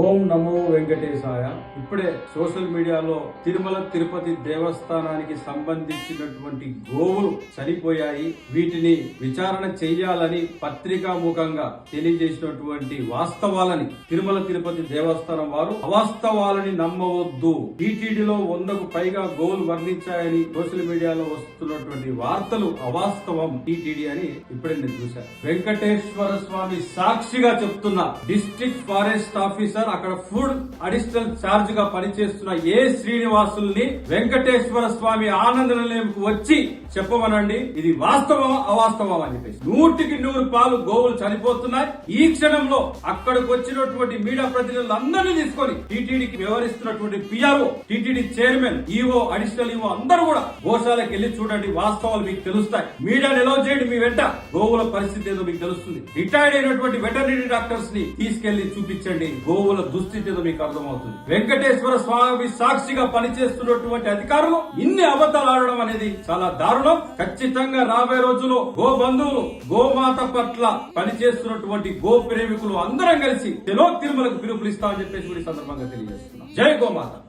ఓం నమో వెంకటేశాయ. ఇప్పుడే సోషల్ మీడియాలో తిరుమల తిరుపతి దేవస్థానానికి సంబంధించినటువంటి గోవులు చనిపోయాయి, వీటిని విచారణ చెయ్యాలని పత్రికా ముఖంగా తెలియజేసినటువంటి వాస్తవాలని తిరుమల తిరుపతి దేవస్థానం వారు అవాస్తవాలని నమ్మవద్దు, టీటీడీలో 100కు పైగా గోవులు వర్ణించాయని సోషల్ మీడియాలో వస్తున్నటువంటి వార్తలు అవాస్తవం టీటీడీ అని ఇప్పుడే నేను చూశాను. వెంకటేశ్వర స్వామి సాక్షిగా చెప్తున్నా, డిస్ట్రిక్ట్ ఫారెస్ట్ ఆఫీసర్ అక్కడ ఫుడ్ అడిషనల్ ఛార్జ్ గా పనిచేస్తున్న ఏ శ్రీనివాసుల్ని వెంకటేశ్వర స్వామి ఆనంద నిలయంకు వచ్చి చెప్పమనండి, ఇది వాస్తవమా అవాస్తవం అని చెప్పేసి. 100కి 100 గోవులు చనిపోతున్నాయి. ఈ క్షణంలో అక్కడికి వచ్చినటువంటి మీడియా ప్రతినిధులందరినీ తీసుకొని టీటీడీకి వ్యవహరిస్తున్నటువంటి PRO, TTD chairman, EO, additional EO అందరూ కూడా గోశాలకు వెళ్లి చూడండి, వాస్తవాలు మీకు తెలుస్తాయి. మీడియాను ఎలా చేయండి, మీ వెంట గోవుల పరిస్థితి ఏదో మీకు తెలుస్తుంది. రిటైర్డ్ అయినటువంటి వెటర్నరీ డాక్టర్స్ ని తీసుకెళ్లి చూపించండి, గోవుల దుస్థితి ఏదో మీకు అర్థమవుతుంది. వెంకటేశ్వర స్వామి సాక్షిగా పనిచేస్తున్నటువంటి అధికారులు ఇన్ని అబద్ధాలు ఆడడం అనేది చాలా దారుణం. ఖచ్చితంగా రాబోయే రోజుల్లో గో బంధువులు, గోమాత పట్ల పనిచేస్తున్నటువంటి గో ప్రేమికులు అందరం కలిసి తిరుమలకు పిలుపునిస్తామని చెప్పేసి కూడా ఈ సందర్భంగా తెలియజేస్తున్నాం. జై గోమాత.